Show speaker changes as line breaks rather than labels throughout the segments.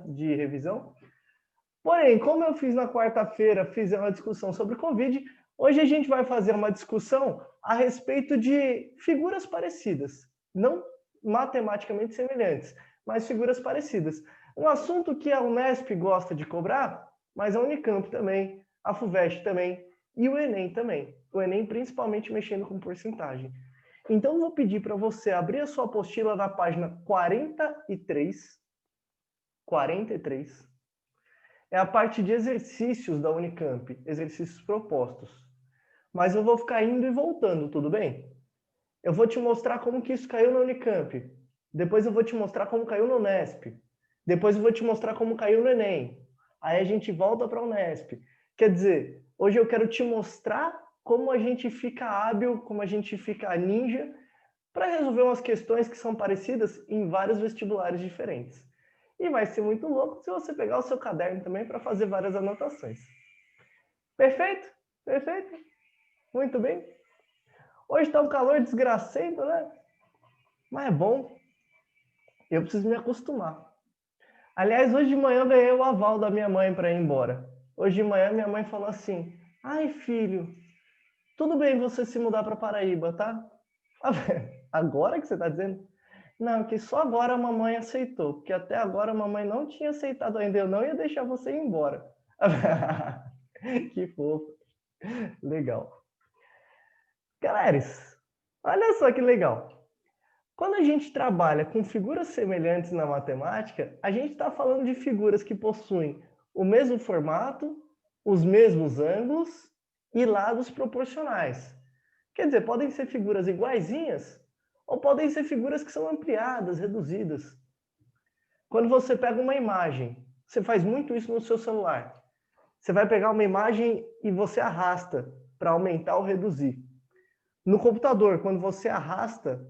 de revisão. Porém, como eu fiz na quarta-feira, fiz uma discussão sobre Covid, hoje a gente vai fazer uma discussão a respeito de figuras parecidas, não matematicamente semelhantes, mas figuras parecidas. Um assunto que a Unesp gosta de cobrar, mas a Unicamp também, a FUVEST também e o Enem também. O Enem principalmente mexendo com porcentagem. Então, eu vou pedir para você abrir a sua apostila na página 43. 43. É a parte de exercícios da Unicamp, exercícios propostos. Mas eu vou ficar indo e voltando, tudo bem? Eu vou te mostrar como que isso caiu na Unicamp. Depois eu vou te mostrar como caiu no Unesp. Depois eu vou te mostrar como caiu no Enem. Aí a gente volta para a Unesp. Quer dizer, hoje eu quero te mostrar como a gente fica hábil, como a gente fica ninja, para resolver umas questões que são parecidas em vários vestibulares diferentes. E vai ser muito louco se você pegar o seu caderno também para fazer várias anotações. Perfeito? Perfeito? Muito bem. Hoje está um calor desgracento, né? Mas é bom. Eu preciso me acostumar. Aliás, hoje de manhã eu ganhei o aval da minha mãe para ir embora. Hoje de manhã minha mãe falou assim: ai, filho, tudo bem você se mudar para Paraíba, tá? Agora que você está dizendo? Não, que só agora a mamãe aceitou, porque até agora a mamãe não tinha aceitado ainda, eu não ia deixar você ir embora. Que fofo. Legal. Galera, olha só que legal. Quando a gente trabalha com figuras semelhantes na matemática, a gente está falando de figuras que possuem o mesmo formato, os mesmos ângulos e lados proporcionais. Quer dizer, podem ser figuras iguaizinhas ou podem ser figuras que são ampliadas, reduzidas. Quando você pega uma imagem, você faz muito isso no seu celular. Você vai pegar uma imagem e você arrasta para aumentar ou reduzir. No computador, quando você arrasta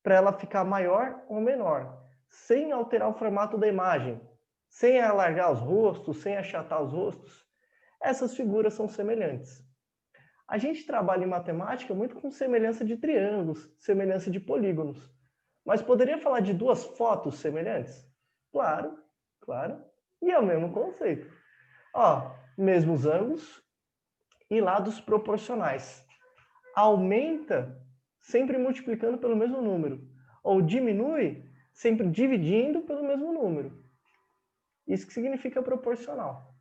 para ela ficar maior ou menor, sem alterar o formato da imagem, sem alargar os rostos, sem achatar os rostos, essas figuras são semelhantes. A gente trabalha em matemática muito com semelhança de triângulos, semelhança de polígonos. Mas poderia falar de duas fotos semelhantes? Claro, claro. E é o mesmo conceito. Ó, mesmos ângulos e lados proporcionais. Aumenta sempre multiplicando pelo mesmo número. Ou diminui sempre dividindo pelo mesmo número. Isso que significa proporcional.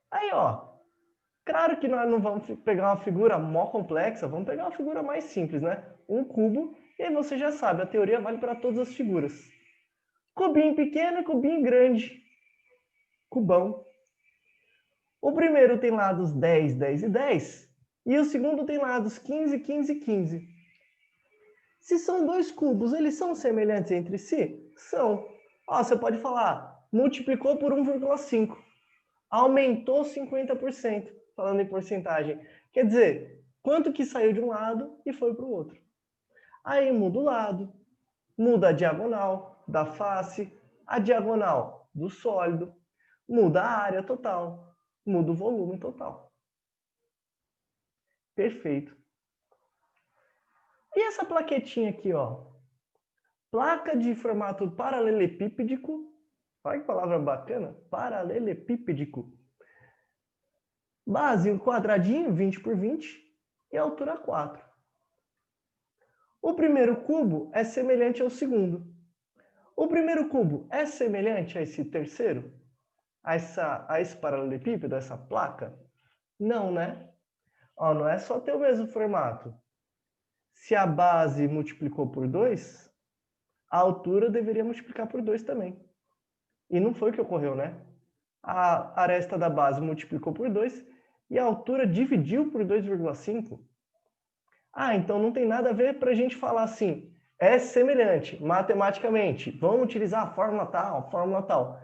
Aí, ó. Claro que nós não vamos pegar uma figura mó complexa, vamos pegar uma figura mais simples, né? Um cubo, e aí você já sabe, a teoria vale para todas as figuras. Cubinho pequeno e cubinho grande. Cubão. O primeiro tem lados 10, 10 e 10, e o segundo tem lados 15, 15 e 15. Se são dois cubos, eles são semelhantes entre si? São. Ó, você pode falar, multiplicou por 1,5. Aumentou 50%, falando em porcentagem. Quer dizer, quanto que saiu de um lado e foi para o outro. Aí muda o lado, muda a diagonal da face, a diagonal do sólido, muda a área total, muda o volume total. Perfeito. E essa plaquetinha aqui, ó? Placa de formato paralelepípedico. Olha que palavra bacana. Paralelepípedico. Base quadradinho, 20 por 20, e altura 4. O primeiro cubo é semelhante ao segundo. O primeiro cubo é semelhante a esse terceiro? A esse paralelepípedo, a essa placa? Não, né? Ó, não é só ter o mesmo formato. Se a base multiplicou por 2, a altura deveria multiplicar por 2 também. E não foi o que ocorreu, né? A aresta da base multiplicou por 2 e a altura dividiu por 2,5. Ah, então não tem nada a ver para a gente falar assim, é semelhante, matematicamente, vamos utilizar a fórmula tal, fórmula tal.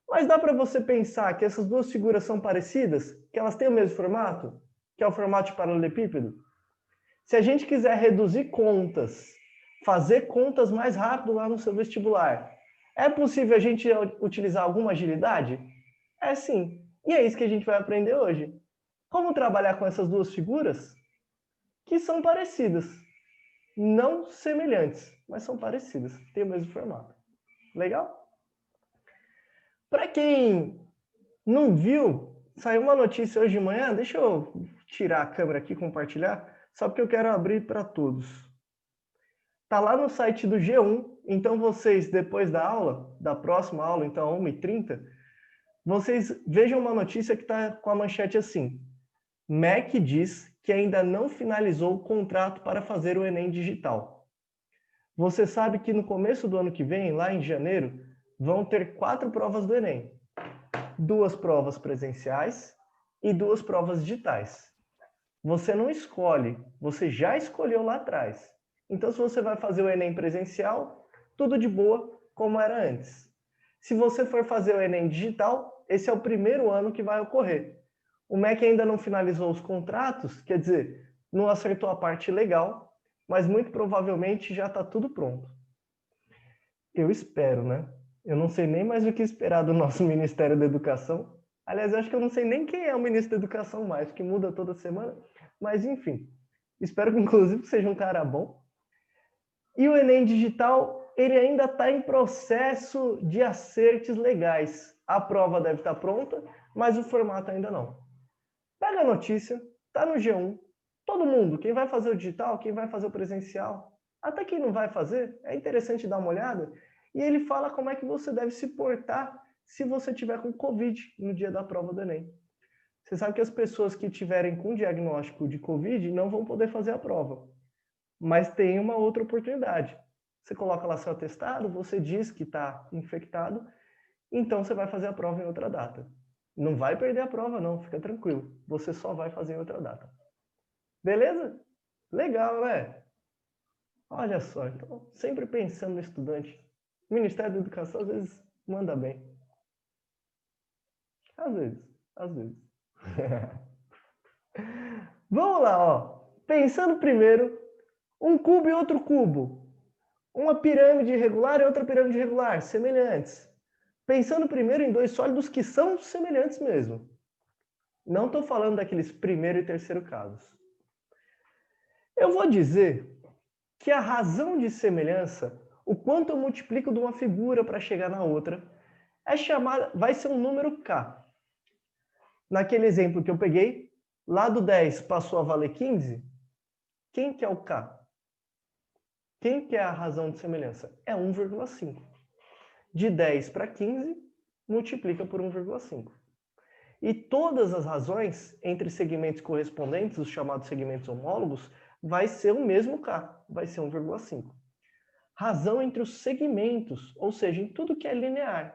Mas dá para você pensar que essas duas figuras são parecidas, que elas têm o mesmo formato, que é o formato de paralelepípedo? Se a gente quiser reduzir contas, fazer contas mais rápido lá no seu vestibular, é possível a gente utilizar alguma agilidade? É sim. E é isso que a gente vai aprender hoje. Como trabalhar com essas duas figuras que são parecidas. Não semelhantes, mas são parecidas. Têm o mesmo formato. Legal? quem não viu, saiu uma notícia hoje de manhã, deixa eu tirar a câmera aqui e compartilhar, só porque eu quero abrir para todos. Está lá no site do G1, então vocês, depois da aula, da próxima aula, então 1h30, vocês vejam uma notícia que está com a manchete assim: MEC diz que ainda não finalizou o contrato para fazer o Enem digital. Você sabe que no começo do ano que vem, lá em janeiro, vão ter 4 provas do Enem. 2 provas presenciais e 2 provas digitais. Você não escolhe, você já escolheu lá atrás. Então, se você vai fazer o Enem presencial, tudo de boa, como era antes. Se você for fazer o Enem digital, esse é o primeiro ano que vai ocorrer. O MEC ainda não finalizou os contratos, quer dizer, não acertou a parte legal, mas muito provavelmente já está tudo pronto. Eu espero, né? Eu não sei nem mais o que esperar do nosso Ministério da Educação. Aliás, eu acho que eu não sei nem quem é o Ministro da Educação mais, que muda toda semana. Mas, enfim, espero que, inclusive, seja um cara bom. E o Enem Digital, ele ainda está em processo de acertos legais. A prova deve estar pronta, mas o formato ainda não. Pega a notícia, tá no G1, todo mundo, quem vai fazer o digital, quem vai fazer o presencial, até quem não vai fazer, é interessante dar uma olhada, e ele fala como é que você deve se portar se você tiver com Covid no dia da prova do Enem. Você sabe que as pessoas que tiverem com diagnóstico de Covid não vão poder fazer a prova, mas tem uma outra oportunidade. Você coloca lá seu atestado, você diz que está infectado, então você vai fazer a prova em outra data. Não vai perder a prova, não, fica tranquilo. Você só vai fazer em outra data. Beleza? Legal, né? Olha só, então, sempre pensando no estudante. O Ministério da Educação, às vezes, manda bem. Às vezes, às vezes. Vamos lá, ó. Pensando primeiro, um cubo e outro cubo. Uma pirâmide irregular e outra pirâmide irregular, semelhantes. Pensando primeiro em 2 sólidos que são semelhantes mesmo. Não estou falando daqueles primeiro e terceiro casos. Eu vou dizer que a razão de semelhança, o quanto eu multiplico de uma figura para chegar na outra, é chamada, vai ser um número K. Naquele exemplo que eu peguei, lá do 10 passou a valer 15, quem que é o K? Quem que é a razão de semelhança? É 1,5. De 10 para 15, multiplica por 1,5. E todas as razões entre segmentos correspondentes, os chamados segmentos homólogos, vai ser o mesmo K, vai ser 1,5. Razão entre os segmentos, ou seja, em tudo que é linear.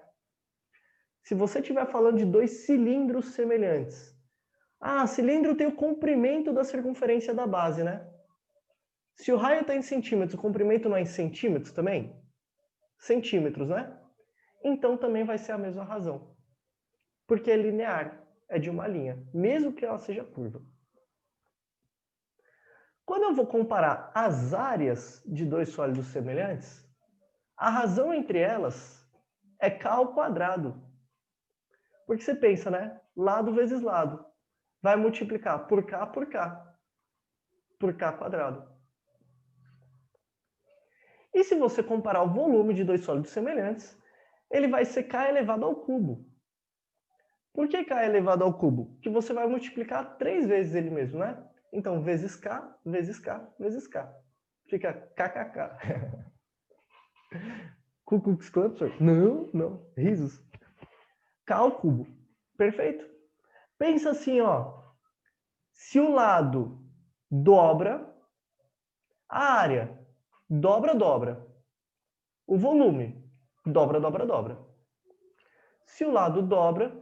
Se você estiver falando de 2 cilindros semelhantes, cilindro tem o comprimento da circunferência da base, né? Se o raio está em centímetros, o comprimento não é em centímetros também? Centímetros, né? Então também vai ser a mesma razão. Porque é linear, é de uma linha, mesmo que ela seja curva. Quando eu vou comparar as áreas de 2 sólidos semelhantes, a razão entre elas é K ao quadrado. Porque você pensa, né? Lado vezes lado. Vai multiplicar por K por K. Por K quadrado. E se você comparar o volume de 2 sólidos semelhantes, ele vai ser K elevado ao cubo. Por que K elevado ao cubo? Porque você vai multiplicar 3 vezes ele mesmo, né? Então, vezes K, vezes K, vezes K. Fica KKK. Ku Klux Klan, professor? Não, não. Risos. K ao cubo. Perfeito? Pensa assim, ó. Se o lado dobra, a área dobra, dobra. O volume dobra, dobra, dobra. Se o lado dobra,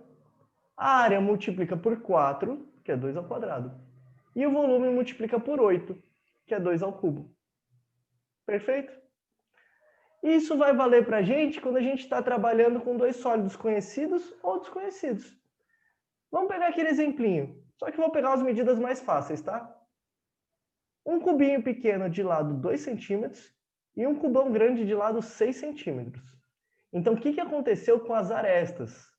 a área multiplica por 4, que é 2 ao quadrado. E o volume multiplica por 8, que é 2 ao cubo. Perfeito? Isso vai valer para a gente quando a gente está trabalhando com 2 sólidos conhecidos ou desconhecidos. Vamos pegar aquele exemplinho. Só que vou pegar as medidas mais fáceis, tá? Um cubinho pequeno de lado 2 centímetros e um cubão grande de lado 6 centímetros. Então, o que aconteceu com as arestas?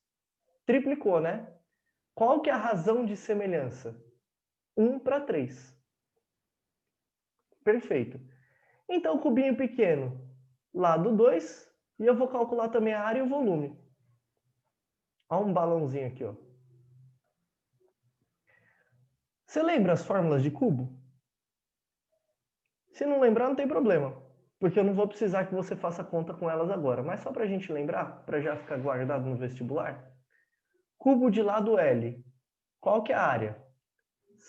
Triplicou, né? Qual que é a razão de semelhança? 1 para 3. Perfeito. Então, cubinho pequeno, lado 2, e eu vou calcular também a área e o volume. Olha um balãozinho aqui, ó. Você lembra as fórmulas de cubo? Se não lembrar, não tem problema, porque eu não vou precisar que você faça conta com elas agora. Mas só para a gente lembrar, para já ficar guardado no vestibular. Cubo de lado L. Qual que é a área?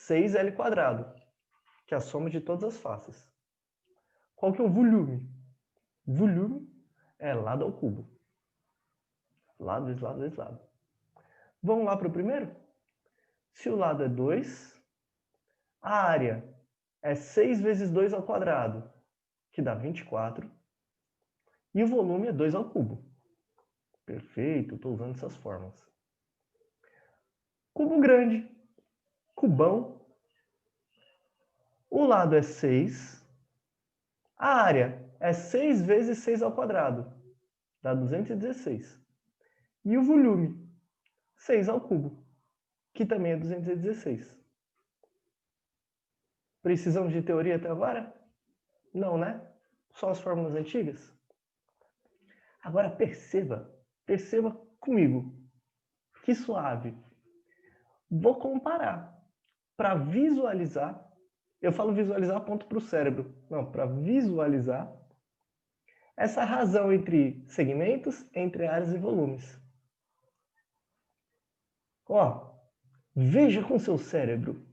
6L², que é a soma de todas as faces. Qual que é o volume? Volume é lado ao cubo. Lado vezes lado vezes lado. Vamos lá para o primeiro? Se o lado é 2, a área é 6 vezes 2², que dá 24. E o volume é 2². Perfeito, estou usando essas formas. Cubo grande, cubão. O lado é 6. A área é 6 vezes 6², dá 216. E o volume, 6², que também é 216. Precisamos de teoria até agora? Não, né? Só as fórmulas antigas? Agora perceba comigo. Que suave. Vou comparar para visualizar. Eu falo visualizar ponto para o cérebro. Não, para visualizar essa razão entre segmentos, entre áreas e volumes. Ó, veja com seu cérebro.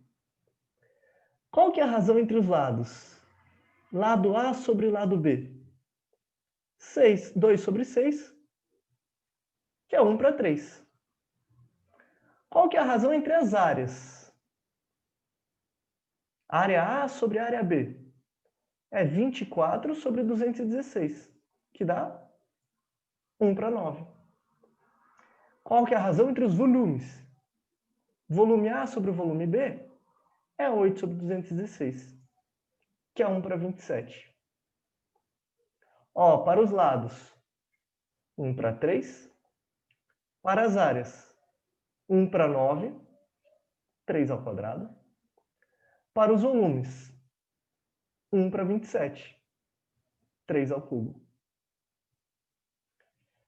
Qual que é a razão entre os lados? Lado A sobre lado B. 2/6, que é 1/3. Qual que é a razão entre as áreas? Área A sobre área B. É 24 sobre 216, que dá 1/9. Qual que é a razão entre os volumes? Volume A sobre o volume B é 8 sobre 216, que é 1/27. Ó, para os lados, 1/3. Para as áreas, 1/9, 3². Para os volumes, 1/27, 3².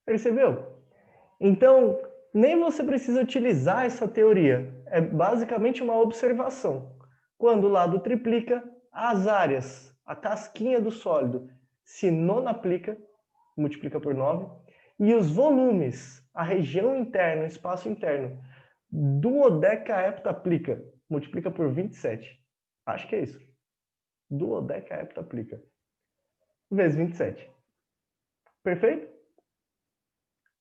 Percebeu? Então, nem você precisa utilizar essa teoria. É basicamente uma observação. Quando o lado triplica, as áreas, a casquinha do sólido, se nonaplica, multiplica por 9, e os volumes, a região interna, o espaço interno, duodecaheptaplica, multiplica por 27. Acho que é isso. Duodecaheptaplica. Vezes 27. Perfeito?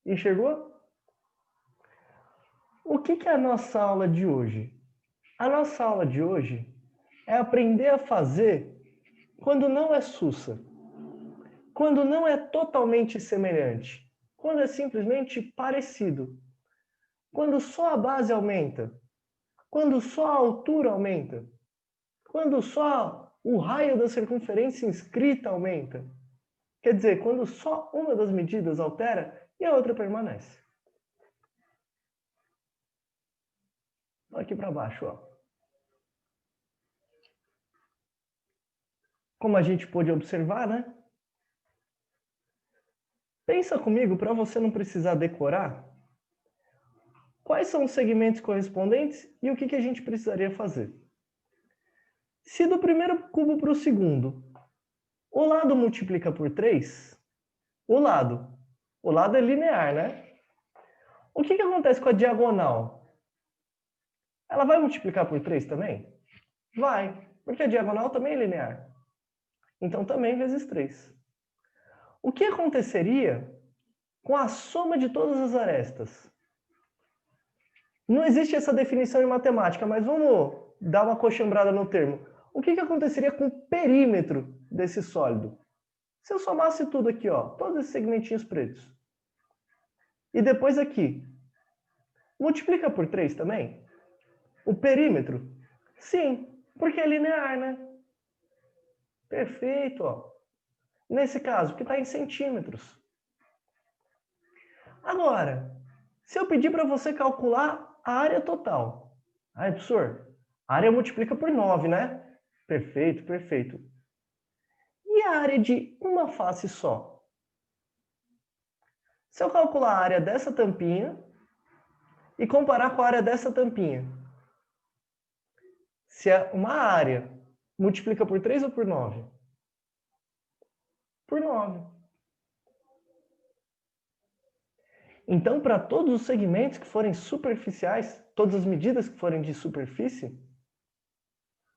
Enxergou? O que é a nossa aula de hoje? A nossa aula de hoje é aprender a fazer quando não é sussa, quando não é totalmente semelhante, quando é simplesmente parecido, quando só a base aumenta, quando só a altura aumenta, quando só o raio da circunferência inscrita aumenta. Quer dizer, quando só uma das medidas altera e a outra permanece. Aqui para baixo, ó. Como a gente pôde observar, né? Pensa comigo para você não precisar decorar. Quais são os segmentos correspondentes e o que a gente precisaria fazer? Se do primeiro cubo para o segundo, o lado multiplica por 3, o lado é linear, né? O que acontece com a diagonal? Ela vai multiplicar por 3 também? Vai, porque a diagonal também é linear. Então também vezes 3. O que aconteceria com a soma de todas as arestas? Não existe essa definição em matemática, mas vamos dar uma coxambrada no termo. O que aconteceria com o perímetro desse sólido? Se eu somasse tudo aqui, ó, todos esses segmentinhos pretos, e depois aqui, multiplica por 3 também? O perímetro? Sim, porque é linear, né? Perfeito, ó. Nesse caso, que está em centímetros. Agora, se eu pedir para você calcular a área total. Aí, professor, a área multiplica por 9, né? Perfeito, perfeito. E a área de uma face só? Se eu calcular a área dessa tampinha e comparar com a área dessa tampinha. Se é uma área multiplica por 3 ou por 9? Por 9. Então, para todos os segmentos que forem superficiais, todas as medidas que forem de superfície,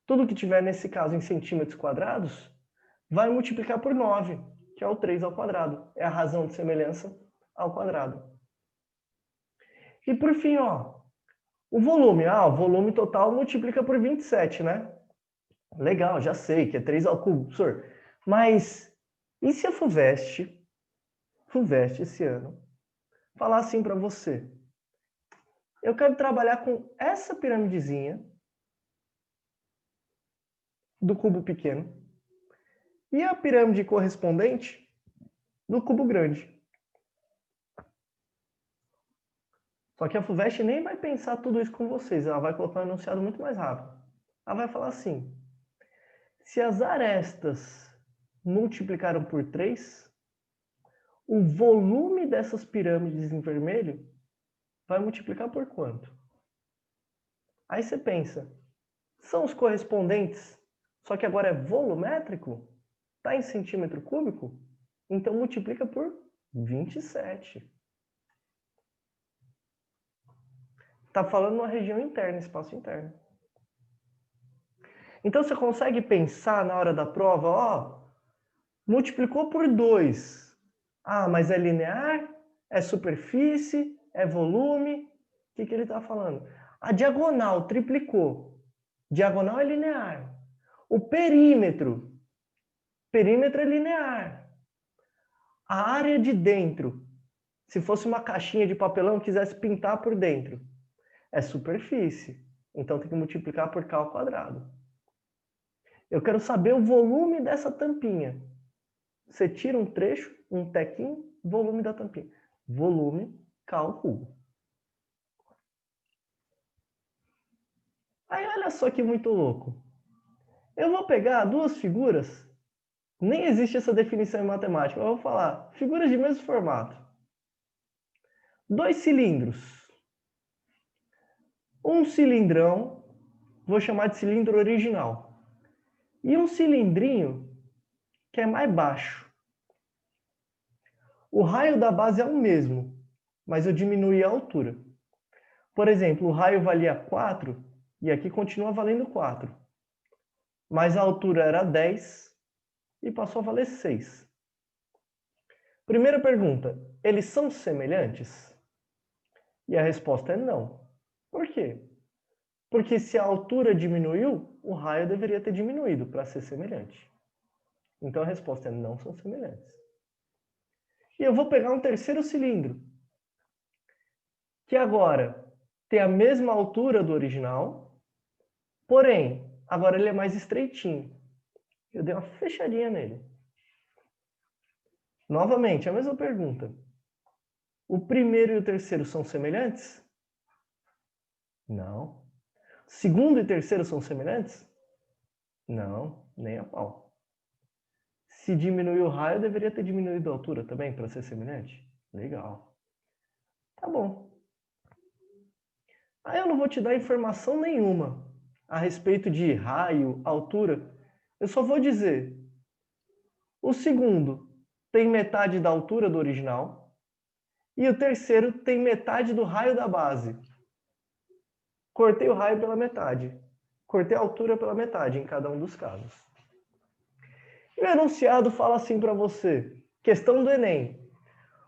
tudo que tiver nesse caso em centímetros quadrados, vai multiplicar por 9, que é o 3 ao quadrado. É a razão de semelhança ao quadrado. E por fim, ó, o volume. O volume total multiplica por 27, né? Legal, já sei que é 3 ao cubo, professor. Mas e se a FUVEST esse ano, falar assim para você: eu quero trabalhar com essa piramidezinha do cubo pequeno e a pirâmide correspondente do cubo grande. Só que a FUVEST nem vai pensar tudo isso com vocês, ela vai colocar um enunciado muito mais rápido. Ela vai falar assim: se as arestas multiplicaram por 3, o volume dessas pirâmides em vermelho vai multiplicar por quanto? Aí você pensa, são os correspondentes, só que agora é volumétrico? Está em centímetro cúbico? Então multiplica por 27. Está falando uma região interna, espaço interno. Então você consegue pensar na hora da prova, ó, multiplicou por 2. Ah, mas é linear? É superfície? É volume? O que ele está falando? A diagonal triplicou. Diagonal é linear. O perímetro é linear. A área de dentro, se fosse uma caixinha de papelão e quisesse pintar por dentro, é superfície. Então tem que multiplicar por K ao quadrado. Eu quero saber o volume dessa tampinha. Você tira um trecho, um tequinho, volume da tampinha. Volume K ao cubo. Aí olha só que muito louco. Eu vou pegar duas figuras, nem existe essa definição em matemática, eu vou falar figuras de mesmo formato. Dois cilindros. Um cilindrão, vou chamar de cilindro original. E um cilindrinho que é mais baixo. O raio da base é o mesmo, mas eu diminui a altura. Por exemplo, o raio valia 4 e aqui continua valendo 4. Mas a altura era 10 e passou a valer 6. Primeira pergunta, eles são semelhantes? E a resposta é não. Por quê? Porque se a altura diminuiu, o raio deveria ter diminuído para ser semelhante. Então a resposta é não são semelhantes. E eu vou pegar um terceiro cilindro, que agora tem a mesma altura do original, porém, agora ele é mais estreitinho. Eu dei uma fechadinha nele. Novamente, a mesma pergunta. O primeiro e o terceiro são semelhantes? Não. Segundo e terceiro são semelhantes? Não, nem a pau. Se diminuiu o raio, deveria ter diminuído a altura também para ser semelhante? Legal. Tá bom. Aí eu não vou te dar informação nenhuma a respeito de raio, altura. Eu só vou dizer: o segundo tem metade da altura do original e o terceiro tem metade do raio da base. Cortei o raio pela metade. Cortei a altura pela metade em cada um dos casos. E o enunciado fala assim para você, questão do Enem.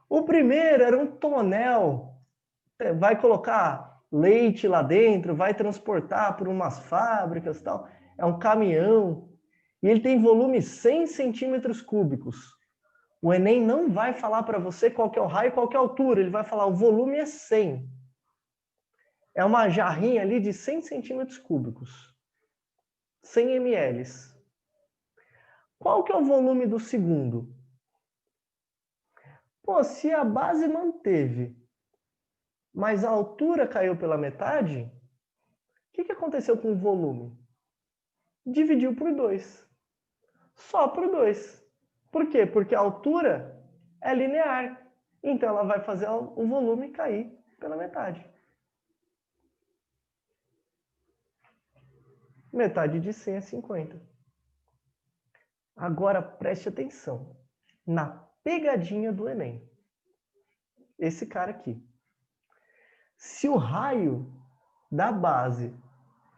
O primeiro era um tonel, vai colocar leite lá dentro, vai transportar por umas fábricas e tal. É um caminhão e ele tem volume 100 centímetros cúbicos. O Enem não vai falar para você qual que é o raio e qual que é a altura, ele vai falar o volume é 100. É uma jarrinha ali de 100 centímetros cúbicos. 100 ml. Qual que é o volume do segundo? Pô, se a base manteve, mas a altura caiu pela metade, o que aconteceu com o volume? Dividiu por 2. Só por 2. Por quê? Porque a altura é linear. Então ela vai fazer o volume cair pela metade. Metade de 100 é 50. Agora preste atenção na pegadinha do Enem. Esse cara aqui. Se o raio da base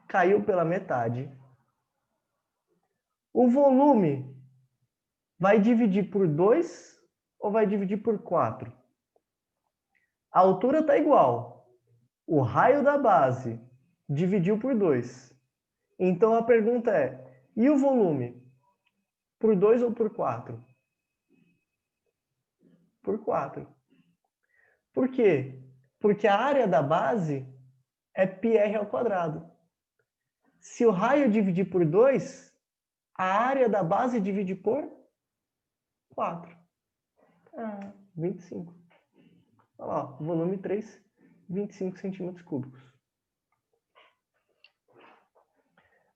caiu pela metade, o volume vai dividir por 2 ou vai dividir por 4? A altura está igual. O raio da base dividiu por 2. Então a pergunta é, e o volume? Por 2 ou por 4? Por 4. Por quê? Porque a área da base é πr ao quadrado. Se o raio dividir por 2, a área da base divide por 4. 25. Olha lá, volume 3, 25 centímetros cúbicos.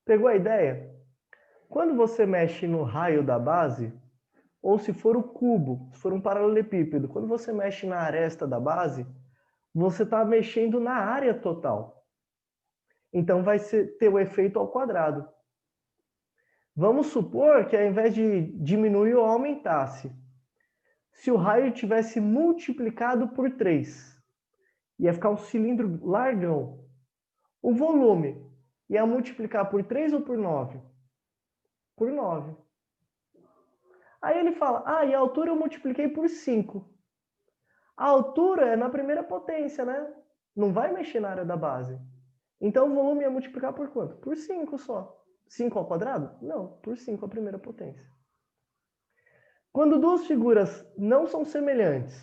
Pegou a ideia? Quando você mexe no raio da base, ou se for o cubo, se for um paralelepípedo, quando você mexe na aresta da base, você está mexendo na área total. Então vai ter o efeito ao quadrado. Vamos supor que ao invés de diminuir ou aumentasse, se o raio tivesse multiplicado por 3, ia ficar um cilindro largão. O volume ia multiplicar por 3 ou por 9? Por 9. Aí ele fala, e a altura eu multipliquei por 5. A altura é na primeira potência, né? Não vai mexer na área da base. Então o volume ia multiplicar por quanto? Por 5 só. 5 ao quadrado? Não, por 5 a primeira potência. Quando duas figuras não são semelhantes,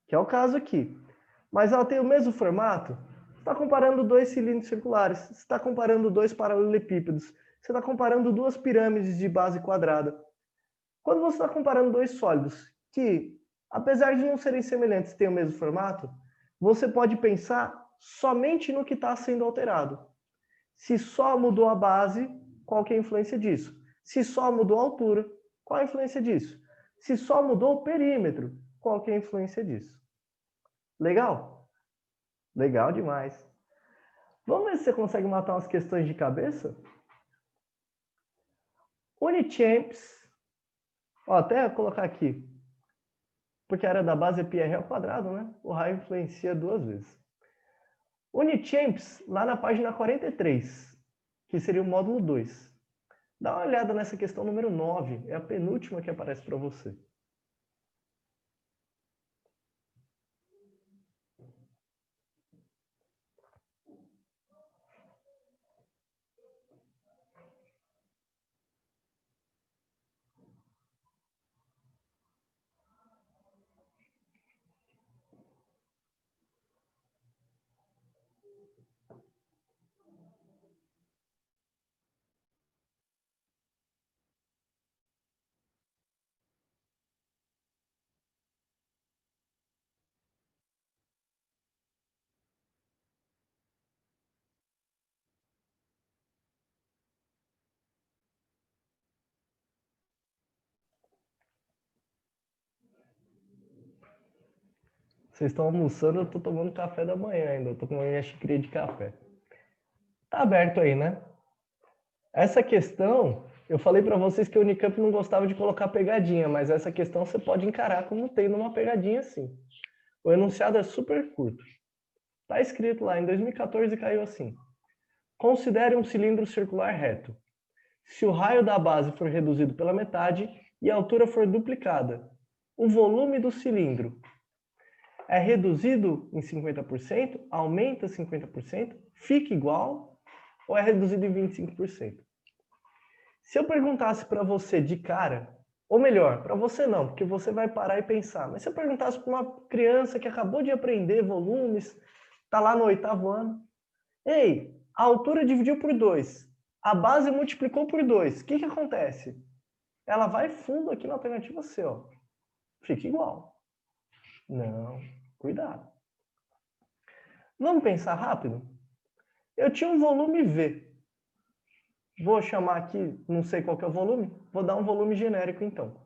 que é o caso aqui, mas ela tem o mesmo formato, você está comparando dois cilindros circulares, você está comparando dois paralelepípedos, você está comparando duas pirâmides de base quadrada. Quando você está comparando dois sólidos que, apesar de não serem semelhantes, têm o mesmo formato, você pode pensar somente no que está sendo alterado. Se só mudou a base, qual que é a influência disso? Se só mudou a altura, qual é a influência disso? Se só mudou o perímetro, qual que é a influência disso? Legal? Legal demais. Vamos ver se você consegue matar umas questões de cabeça? Unichamps. Até colocar aqui. Porque a área da base é πr ao quadrado, né? O raio influencia 2 vezes. Unichamps, lá na página 43, que seria o módulo 2. Dá uma olhada nessa questão número 9. É a penúltima que aparece para você. Vocês estão almoçando, eu estou tomando café da manhã ainda. Eu estou com a minha xícara de café. Tá aberto aí, né? Essa questão, eu falei para vocês que a Unicamp não gostava de colocar pegadinha, mas essa questão você pode encarar como tendo uma pegadinha assim. O enunciado é super curto. Está escrito lá, em 2014 caiu assim. Considere um cilindro circular reto. Se o raio da base for reduzido pela metade e a altura for duplicada, o volume do cilindro é reduzido em 50%, aumenta 50%, fica igual ou é reduzido em 25%? Se eu perguntasse para você de cara, ou melhor, para você não, porque você vai parar e pensar, mas se eu perguntasse para uma criança que acabou de aprender volumes, está lá no 8º ano, ei, a altura dividiu por 2, a base multiplicou por 2, o que acontece? Ela vai fundo aqui na alternativa C, ó. Fica igual. Não, cuidado. Vamos pensar rápido? Eu tinha um volume V. Vou chamar aqui, não sei qual que é o volume, vou dar um volume genérico então.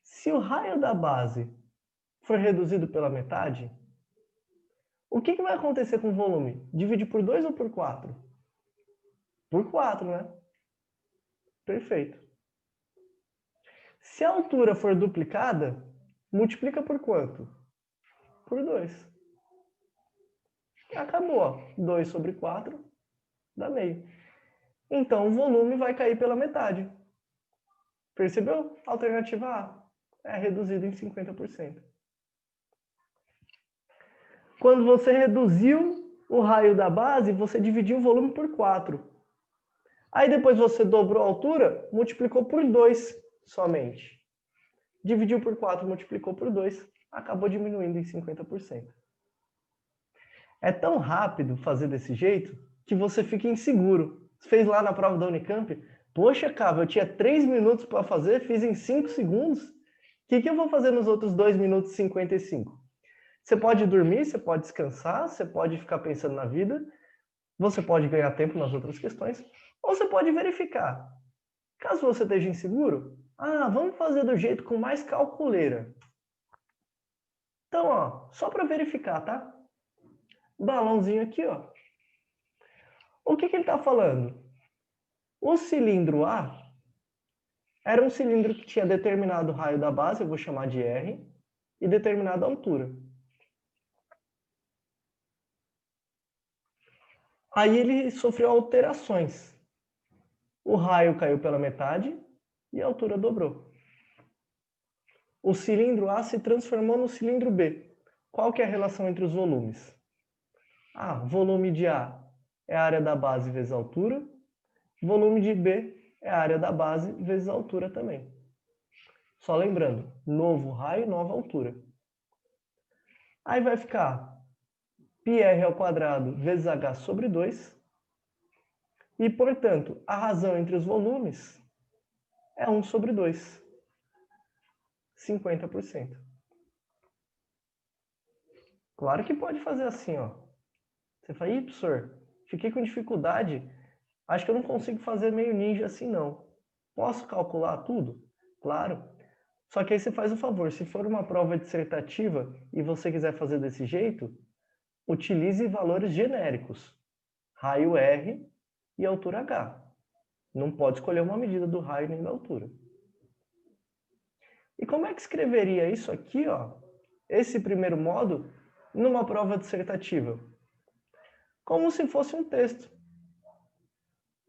Se o raio da base for reduzido pela metade, o que vai acontecer com o volume? Divide por 2 ou por 4? Por 4, né? Perfeito. Se a altura for duplicada, multiplica por quanto? Por 2. Acabou, ó. 2 sobre 4 dá meio. Então, o volume vai cair pela metade. Percebeu? Alternativa A é reduzido em 50%. Quando você reduziu o raio da base, você dividiu o volume por 4. Aí depois você dobrou a altura, multiplicou por 2 somente. Dividiu por 4, multiplicou por 2, acabou diminuindo em 50%. É tão rápido fazer desse jeito que você fica inseguro. Você fez lá na prova da Unicamp, poxa, cara, eu tinha 3 minutos para fazer, fiz em 5 segundos. O que eu vou fazer nos outros 2 minutos e 55? Você pode dormir, você pode descansar, você pode ficar pensando na vida, você pode ganhar tempo nas outras questões, ou você pode verificar. Caso você esteja inseguro, vamos fazer do jeito com mais calculeira. Então, ó, só para verificar, tá? Balãozinho aqui, ó. O que ele está falando? O cilindro A era um cilindro que tinha determinado raio da base, eu vou chamar de R, e determinada altura. Aí ele sofreu alterações. O raio caiu pela metade e a altura dobrou. O cilindro A se transformou no cilindro B. Qual que é a relação entre os volumes? Volume de A é a área da base vezes a altura. Volume de B é a área da base vezes a altura também. Só lembrando, novo raio, nova altura. Aí vai ficar πr ao quadrado vezes h sobre 2. E, portanto, a razão entre os volumes é 1 sobre 2. 50%. Claro que pode fazer assim, ó. Você fala, professor, fiquei com dificuldade. Acho que eu não consigo fazer meio ninja assim, não. Posso calcular tudo? Claro. Só que aí você faz o favor, se for uma prova dissertativa e você quiser fazer desse jeito, utilize valores genéricos. Raio R e altura H. Não pode escolher uma medida do raio nem da altura. E como é que escreveria isso aqui, ó, esse primeiro modo, numa prova dissertativa? Como se fosse um texto.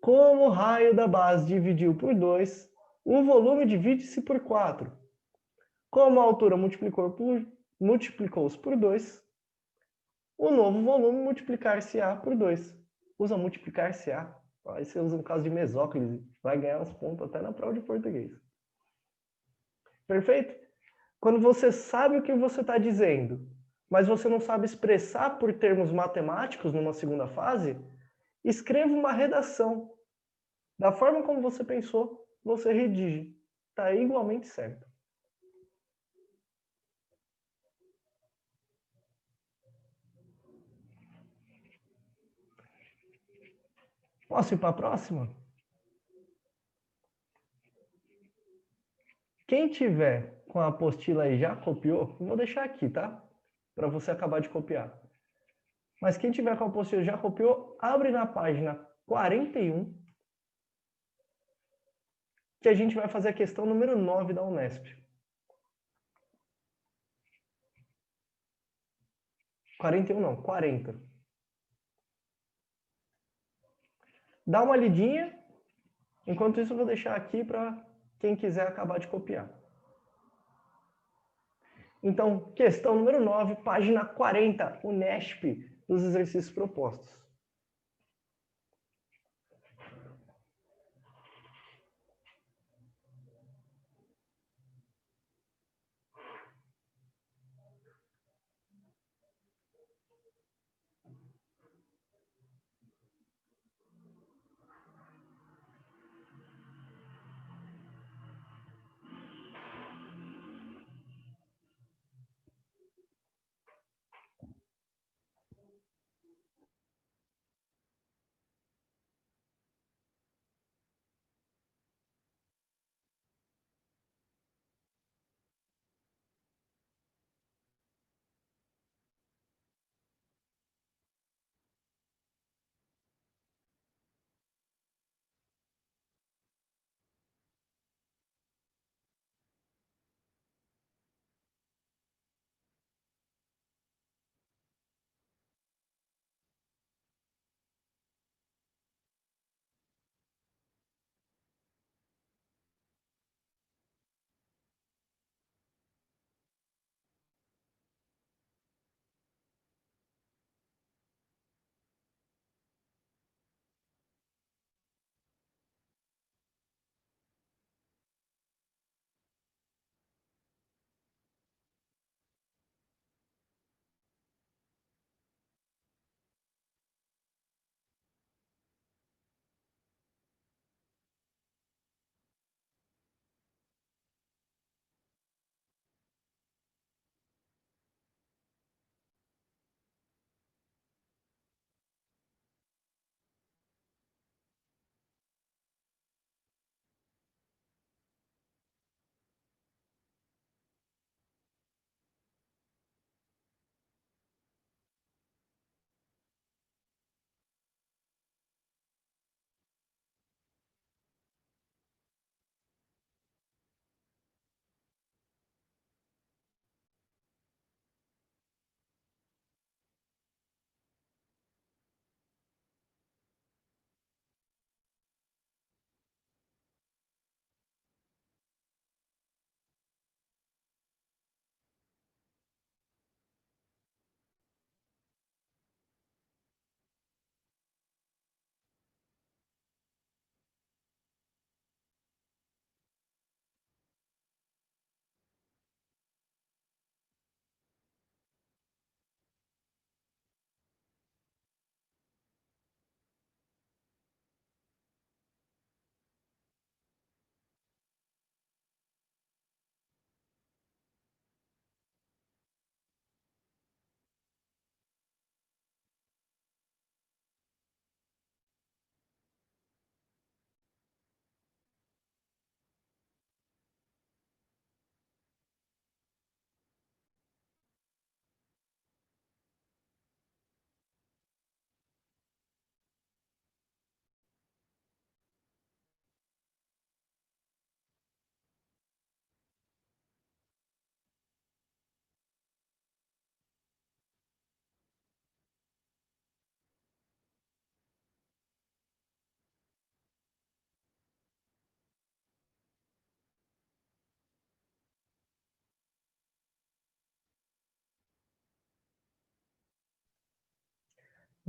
Como o raio da base dividiu por 2, o volume divide-se por 4. Como a altura multiplicou-se por 2, o novo volume multiplicar-se-á por 2. Usa multiplicar-se-á. Aí você usa um caso de mesóclise, vai ganhar uns pontos até na prova de português. Perfeito? Quando você sabe o que você está dizendo, mas você não sabe expressar por termos matemáticos numa segunda fase, escreva uma redação. Da forma como você pensou, você redige. Está igualmente certo. Posso ir para a próxima? Quem tiver com a apostila aí já copiou, vou deixar aqui, tá? Para você acabar de copiar. Mas quem tiver com a apostila já copiou, abre na página 41, que a gente vai fazer a questão número 9 da Unesp. 41 não, 40. Dá uma lidinha, enquanto isso eu vou deixar aqui para quem quiser acabar de copiar. Então, questão número 9, página 40, Unesp, dos exercícios propostos.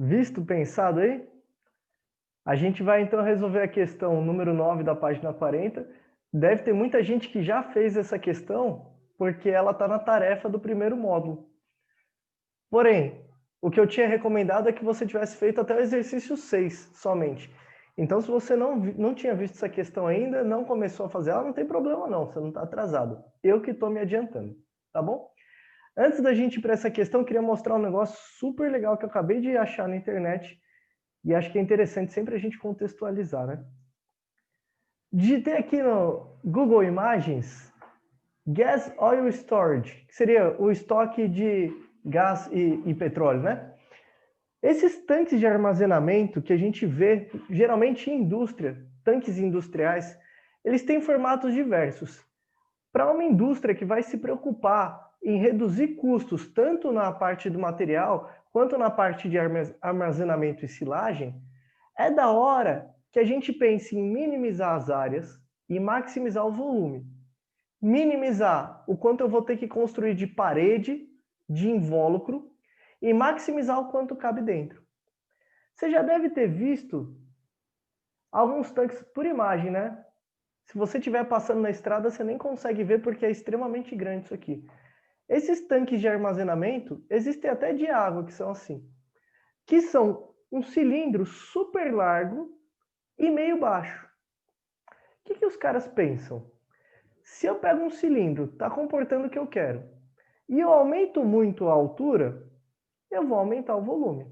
Visto, pensado aí? A gente vai então resolver a questão número 9 da página 40. Deve ter muita gente que já fez essa questão, porque ela está na tarefa do primeiro módulo. Porém, o que eu tinha recomendado é que você tivesse feito até o exercício 6 somente. Então, se você não tinha visto essa questão ainda, não começou a fazer ela, não tem problema não, você não está atrasado. Eu que estou me adiantando, tá bom? Antes da gente ir para essa questão, queria mostrar um negócio super legal que eu acabei de achar na internet e acho que é interessante sempre a gente contextualizar, né? Digitei aqui no Google Imagens Gas Oil Storage, que seria o estoque de gás e petróleo, né? Esses tanques de armazenamento que a gente vê geralmente em indústria, tanques industriais, eles têm formatos diversos. Para uma indústria que vai se preocupar em reduzir custos tanto na parte do material quanto na parte de armazenamento e silagem, é da hora que a gente pense em minimizar as áreas e maximizar o volume. Minimizar o quanto eu vou ter que construir de parede, de invólucro, e maximizar o quanto cabe dentro. Você já deve ter visto alguns tanques por imagem, né? Se você estiver passando na estrada, você nem consegue ver porque é extremamente grande isso aqui. Esses tanques de armazenamento, existem até de água que são assim, que são um cilindro super largo e meio baixo. O que os caras pensam? Se eu pego um cilindro, está comportando o que eu quero, e eu aumento muito a altura, eu vou aumentar o volume.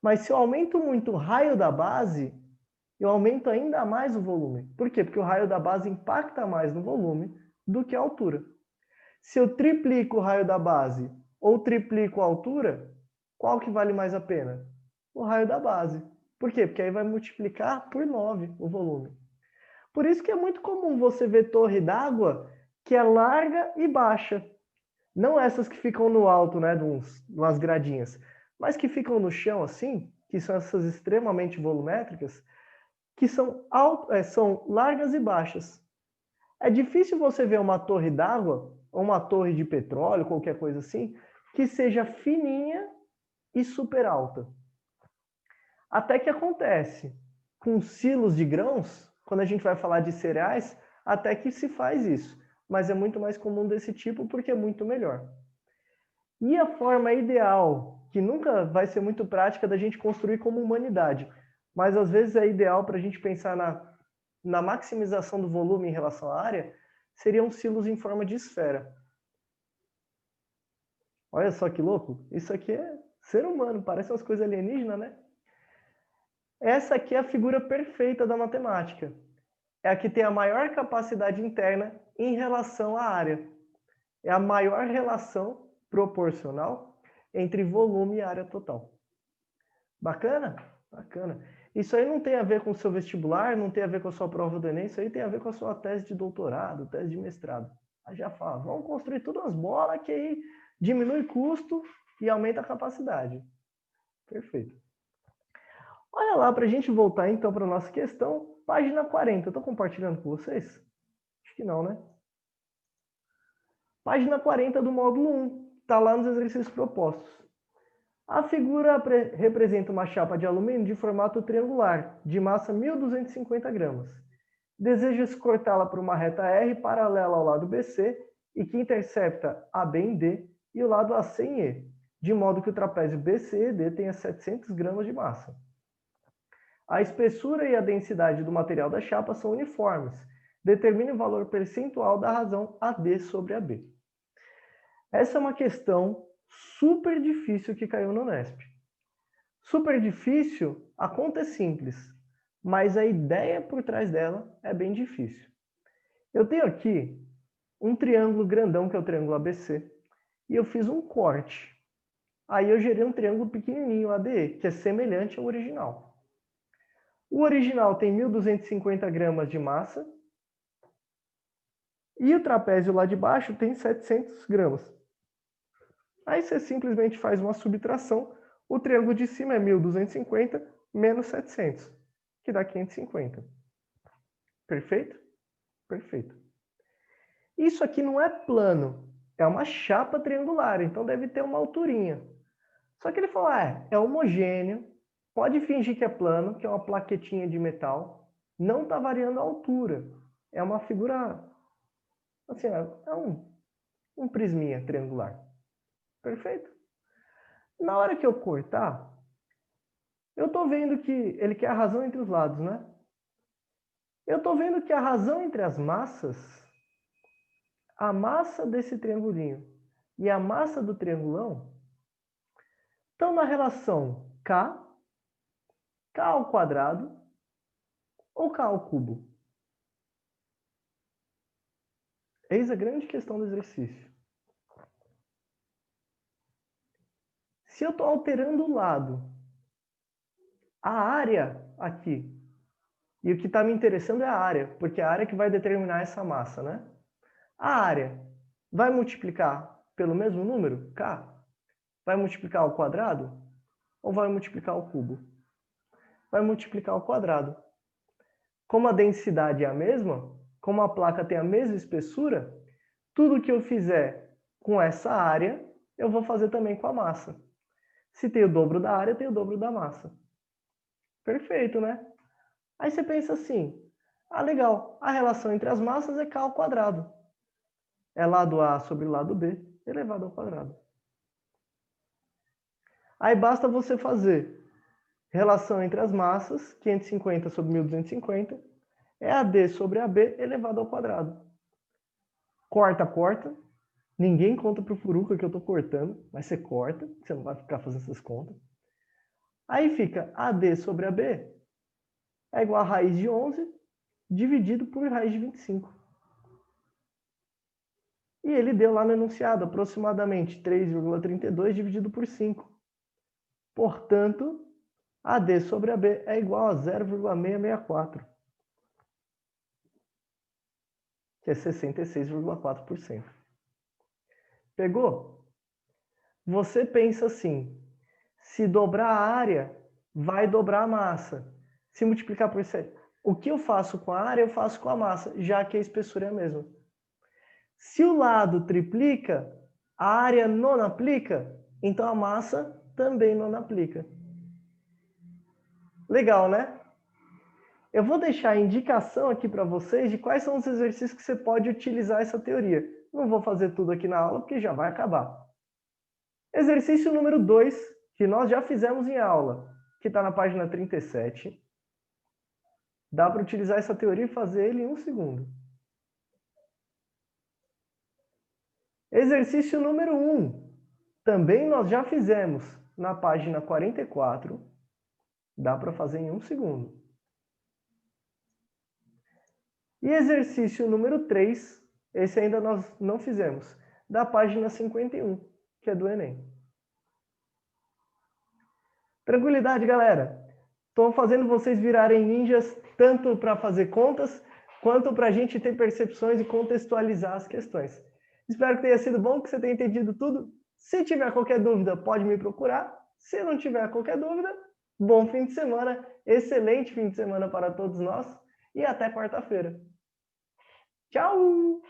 Mas se eu aumento muito o raio da base, eu aumento ainda mais o volume. Por quê? Porque o raio da base impacta mais no volume do que a altura. Se eu triplico o raio da base ou triplico a altura, qual que vale mais a pena? O raio da base. Por quê? Porque aí vai multiplicar por 9 o volume. Por isso que é muito comum você ver torre d'água que é larga e baixa. Não essas que ficam no alto, né, umas gradinhas, mas que ficam no chão assim, que são essas extremamente volumétricas, que são largas e baixas. É difícil você ver uma torre d'água ou uma torre de petróleo, qualquer coisa assim, que seja fininha e super alta. Até que acontece com silos de grãos, quando a gente vai falar de cereais, até que se faz isso. Mas é muito mais comum desse tipo porque é muito melhor. E a forma ideal, que nunca vai ser muito prática da gente construir como humanidade, mas às vezes é ideal para a gente pensar na maximização do volume em relação à área, seriam silos em forma de esfera. Olha só que louco, isso aqui é ser humano, parece umas coisas alienígenas, né? Essa aqui é a figura perfeita da matemática. É a que tem a maior capacidade interna em relação à área. É a maior relação proporcional entre volume e área total. Bacana? Bacana. Isso aí não tem a ver com o seu vestibular, não tem a ver com a sua prova do Enem, isso aí tem a ver com a sua tese de doutorado, tese de mestrado. Aí já fala, vamos construir tudo as bolas que aí diminui custo e aumenta a capacidade. Perfeito. Olha lá, para a gente voltar então para a nossa questão, página 40. Estou compartilhando com vocês? Acho que não, né? Página 40 do módulo 1. Está lá nos exercícios propostos. A figura representa uma chapa de alumínio de formato triangular, de massa 1.250 gramas. Deseja-se cortá-la por uma reta R paralela ao lado BC e que intercepta AB em D e o lado AC em E, de modo que o trapézio BCED tenha 700 gramas de massa. A espessura e a densidade do material da chapa são uniformes. Determine o valor percentual da razão AD sobre AB. Essa é uma questão super difícil que caiu no Unesp. Super difícil, a conta é simples, mas a ideia por trás dela é bem difícil. Eu tenho aqui um triângulo grandão, que é o triângulo ABC, e eu fiz um corte. Aí eu gerei um triângulo pequenininho, ADE, que é semelhante ao original. O original tem 1.250 gramas de massa, e o trapézio lá de baixo tem 700 gramas. Aí você simplesmente faz uma subtração. O triângulo de cima é 1.250 menos 700, que dá 550. Perfeito? Perfeito. Isso aqui não é plano, é uma chapa triangular, então deve ter uma alturinha. Só que ele falou, é homogêneo, pode fingir que é plano, que é uma plaquetinha de metal, não está variando a altura. É uma figura, assim, é um prisminha triangular. Perfeito? Na hora que eu cortar, eu estou vendo que ele quer a razão entre os lados, né? Eu estou vendo que a razão entre as massas, a massa desse triangulinho e a massa do triangulão, estão na relação K ao quadrado ou K ao cubo? Eis a grande questão do exercício. Se eu estou alterando o lado, a área aqui, e o que está me interessando é a área, porque é a área que vai determinar essa massa, né? A área vai multiplicar pelo mesmo número, K? Vai multiplicar ao quadrado ou vai multiplicar ao cubo? Vai multiplicar ao quadrado. Como a densidade é a mesma, como a placa tem a mesma espessura, tudo que eu fizer com essa área, eu vou fazer também com a massa. Se tem o dobro da área, tem o dobro da massa. Perfeito, né? Aí você pensa assim, legal, a relação entre as massas é K ao quadrado. É lado A sobre lado B elevado ao quadrado. Aí basta você fazer relação entre as massas, 550 sobre 1250, é AD sobre AB elevado ao quadrado. Corta, corta. Ninguém conta pro Furuca que eu estou cortando, mas você corta, você não vai ficar fazendo essas contas. Aí fica AD sobre AB é igual a raiz de 11 dividido por raiz de 25. E ele deu lá no enunciado aproximadamente 3,32 dividido por 5. Portanto, AD sobre AB é igual a 0,664, que é 66,4%. Pegou? Você pensa assim, se dobrar a área, vai dobrar a massa. Se multiplicar por 7, o que eu faço com a área, eu faço com a massa, já que a espessura é a mesma. Se o lado triplica, a área não aplica, então a massa também não aplica. Legal, né? Eu vou deixar a indicação aqui para vocês de quais são os exercícios que você pode utilizar essa teoria. Não vou fazer tudo aqui na aula, porque já vai acabar. Exercício número 2, que nós já fizemos em aula, que está na página 37. Dá para utilizar essa teoria e fazer ele em 1 segundo. Exercício número 1. Também nós já fizemos na página 44. Dá para fazer em 1 segundo. E exercício número 3, esse ainda nós não fizemos, da página 51, que é do Enem. Tranquilidade, galera? Estou fazendo vocês virarem ninjas tanto para fazer contas, quanto para a gente ter percepções e contextualizar as questões. Espero que tenha sido bom, que você tenha entendido tudo. Se tiver qualquer dúvida, pode me procurar. Se não tiver qualquer dúvida, bom fim de semana, excelente fim de semana para todos nós e até quarta-feira. Tchau!